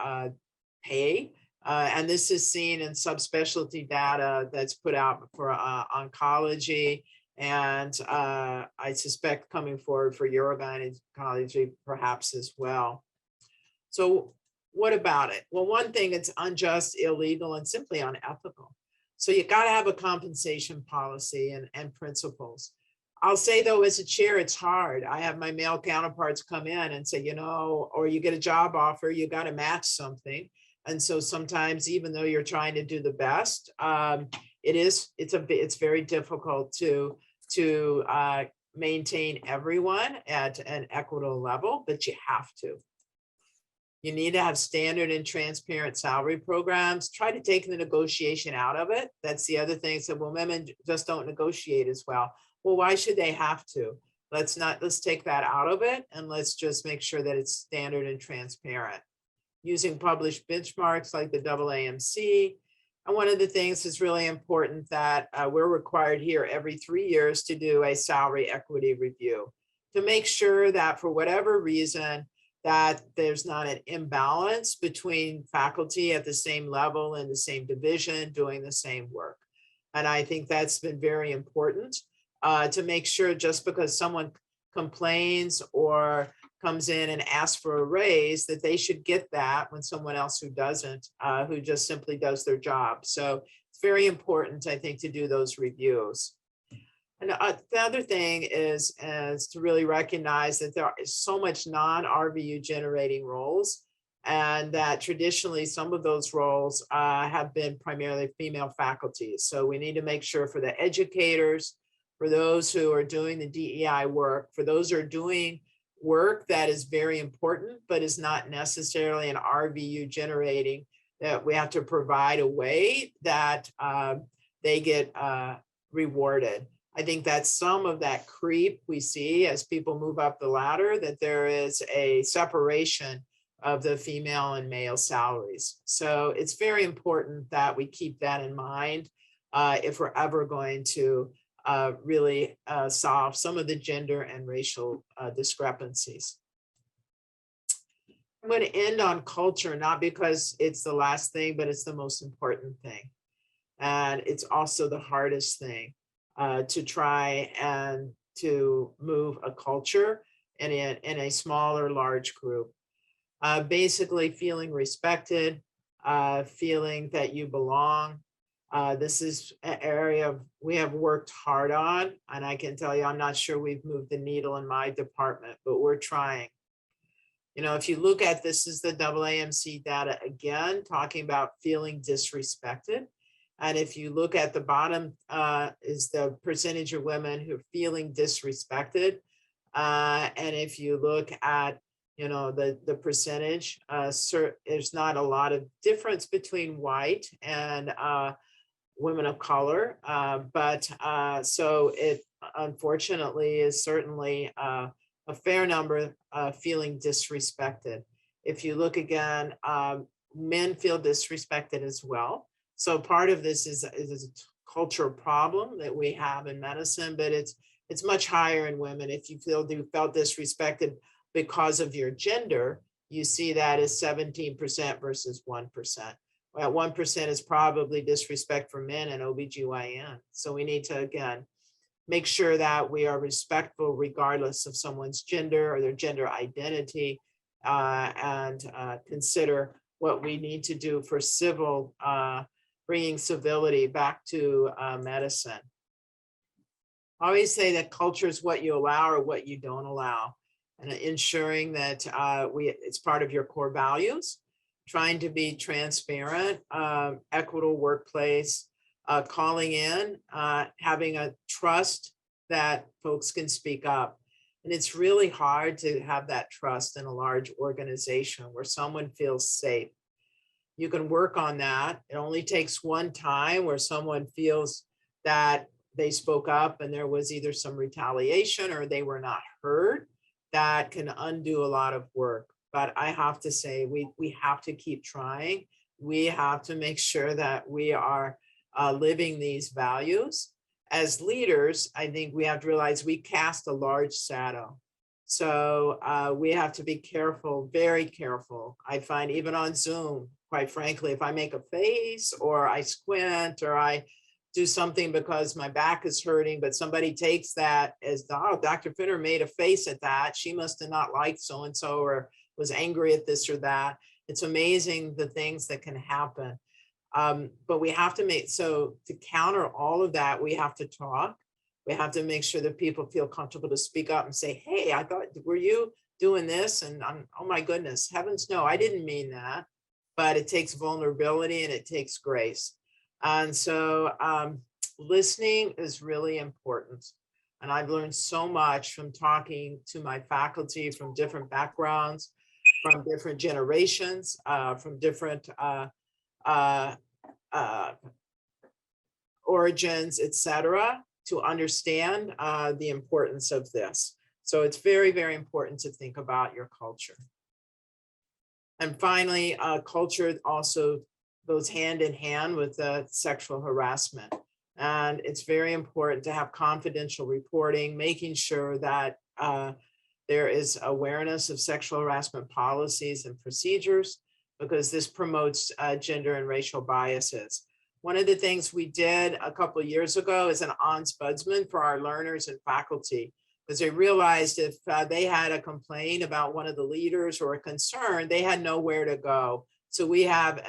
pay. And this is seen in subspecialty data that's put out for oncology. And I suspect coming forward for urogynecology perhaps as well. So what about it? Well, one thing, it's unjust, illegal, and simply unethical. So you got to have a compensation policy and principles. I'll say though, as a chair, it's hard. I have my male counterparts come in and say, you know, or you get a job offer, you got to match something. And so sometimes, even though you're trying to do the best, it's very difficult to maintain everyone at an equitable level, but you have to. You need to have standard and transparent salary programs. Try to take the negotiation out of it. That's the other thing. So, well, women just don't negotiate as well. Well, why should they have to? Let's take that out of it, and let's just make sure that it's standard and transparent. Using published benchmarks like the AAMC. And one of the things that's really important that we're required here every 3 years to do a salary equity review to make sure that for whatever reason that there's not an imbalance between faculty at the same level in the same division doing the same work. And I think that's been very important to make sure just because someone complains or comes in and asks for a raise, that they should get that when someone else who doesn't, who just simply does their job. So it's very important, I think, to do those reviews. And the other thing is to really recognize that there is so much non-RVU generating roles, and that traditionally some of those roles have been primarily female faculty. So we need to make sure for the educators, for those who are doing the DEI work, for those who are doing work that is very important, but is not necessarily an RVU generating, that we have to provide a way that they get rewarded. I think that's some of that creep we see as people move up the ladder, that there is a separation of the female and male salaries. So it's very important that we keep that in mind if we're ever going to really solve some of the gender and racial discrepancies. I'm going to end on culture, not because it's the last thing, but it's the most important thing. And it's also the hardest thing to try and to move a culture in a small or large group. Basically feeling respected, feeling that you belong. This is an area we have worked hard on, and I can tell you, I'm not sure we've moved the needle in my department, but we're trying. You know, if you look at this is the AAMC data again, talking about feeling disrespected. And if you look at the bottom is the percentage of women who are feeling disrespected. And if you look at, you know, the percentage, there's not a lot of difference between white and women of color. But so it unfortunately is certainly a fair number feeling disrespected. If you look again, men feel disrespected as well. So part of this is a cultural problem that we have in medicine, but it's much higher in women. If you felt disrespected because of your gender, you see that as 17% versus 1%. Well, 1% is probably disrespect for men and OBGYN. So we need to, again, make sure that we are respectful regardless of someone's gender or their gender identity, and consider what we need to do for civil, bringing civility back to medicine. I always say that culture is what you allow or what you don't allow, and ensuring that it's part of your core values, trying to be transparent, equitable workplace, calling in, having a trust that folks can speak up. And it's really hard to have that trust in a large organization where someone feels safe. You can work on that. It only takes one time where someone feels that they spoke up and there was either some retaliation or they were not heard. That can undo a lot of work. But I have to say, we have to keep trying. We have to make sure that we are living these values. As leaders, I think we have to realize we cast a large shadow. So we have to be careful, very careful. I find even on Zoom, quite frankly, if I make a face or I squint or I do something because my back is hurting, but somebody takes that as, oh, Dr. Fenner made a face at that. She must have not liked so-and-so or was angry at this or that. It's amazing the things that can happen. But we have to so to counter all of that, we have to talk. We have to make sure that people feel comfortable to speak up and say, hey, I thought, were you doing this? And oh my goodness, heavens no, I didn't mean that. but it takes vulnerability and it takes grace. And so listening is really important. And I've learned so much from talking to my faculty from different backgrounds, from different generations, from different origins, etc., to understand the importance of this. So it's very, very important to think about your culture. And finally, culture also goes hand in hand with sexual harassment. And it's very important to have confidential reporting, making sure that there is awareness of sexual harassment policies and procedures, because this promotes gender and racial biases. One of the things we did a couple of years ago is an ombudsman for our learners and faculty, because they realized if they had a complaint about one of the leaders or a concern, they had nowhere to go. So we have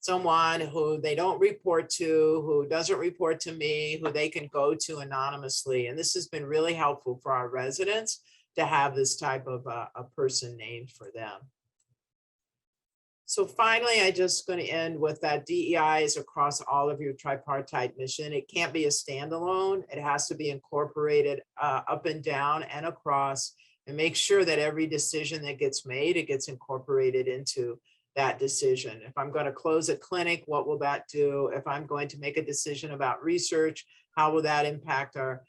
someone who they don't report to, who doesn't report to me, who they can go to anonymously. And this has been really helpful for our residents to have this type of a person named for them. So finally, I just going to end with that DEI is across all of your tripartite mission. It can't be a standalone. It has to be incorporated up and down and across, and make sure that every decision that gets made, it gets incorporated into that decision. If I'm going to close a clinic, what will that do? If I'm going to make a decision about research, how will that impact our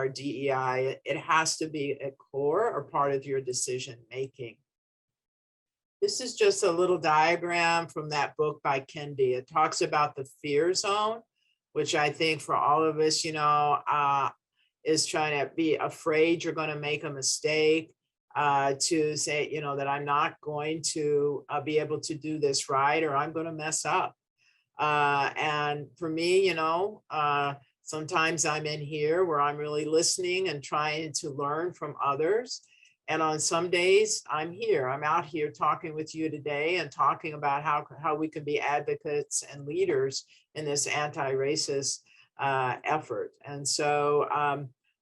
DEI? It has to be a core or part of your decision making. This is just a little diagram from that book by Kendi. It talks about the fear zone, which I think for all of us, is trying to be afraid you're going to make a mistake, to say, that I'm not going to be able to do this right, or I'm going to mess up. And for me, sometimes I'm in here where I'm really listening and trying to learn from others. And on some days I'm out here talking with you today and talking about how we can be advocates and leaders in this anti-racist effort. And so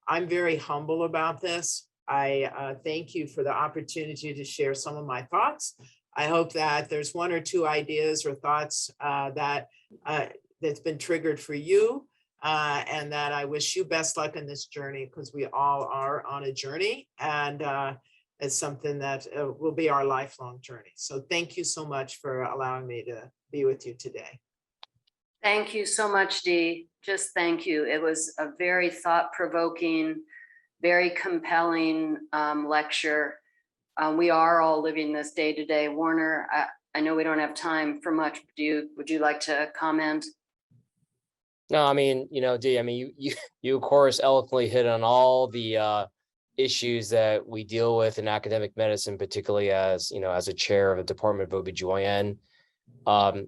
I'm very humble about this. I thank you for the opportunity to share some of my thoughts. I hope that there's one or two ideas or thoughts that's been triggered for you. And that I wish you best luck in this journey, because we all are on a journey, and it's something that will be our lifelong journey. So thank you so much for allowing me to be with you today. Thank you so much, Dee. Just thank you. It was a very thought-provoking, very compelling lecture. We are all living this day to day. Warner, I know we don't have time for much. Would you like to comment? No, I mean, Dee, you of course eloquently hit on all the issues that we deal with in academic medicine, particularly as a chair of the Department of OBGYN.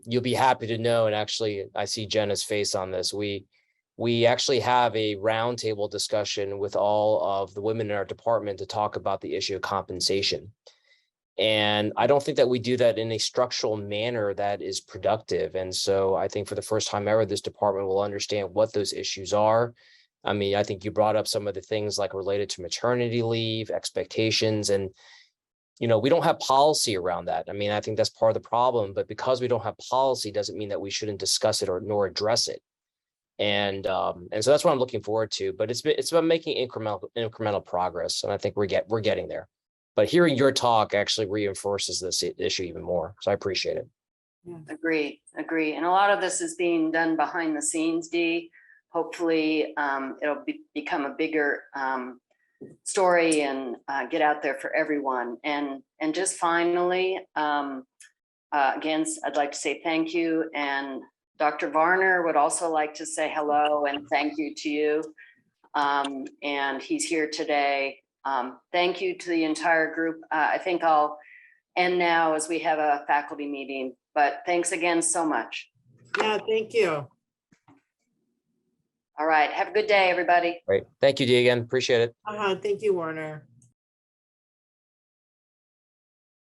You'll be happy to know, and actually I see Jenna's face on this. We actually have a roundtable discussion with all of the women in our department to talk about the issue of compensation. And I don't think that we do that in a structural manner that is productive. And so I think for the first time ever, this department will understand what those issues are. I mean, I think you brought up some of the things like related to maternity leave, expectations, and, we don't have policy around that. I mean, I think that's part of the problem, but because we don't have policy doesn't mean that we shouldn't discuss it nor address it. And so that's what I'm looking forward to, but it's about making incremental progress. And I think we're getting there. But hearing your talk actually reinforces this issue even more. So I appreciate it. Yeah. Agree. And a lot of this is being done behind the scenes, Dee. Hopefully it'll become a bigger story and get out there for everyone. And just finally, again, I'd like to say thank you. And Dr. Varner would also like to say hello and thank you to you. And he's here today. Thank you to the entire group. I think I'll end now as we have a faculty meeting, but thanks again so much. Yeah, thank you. All right. Have a good day, everybody. Great. Thank you, Dee, again. Appreciate it. Thank you, Warner.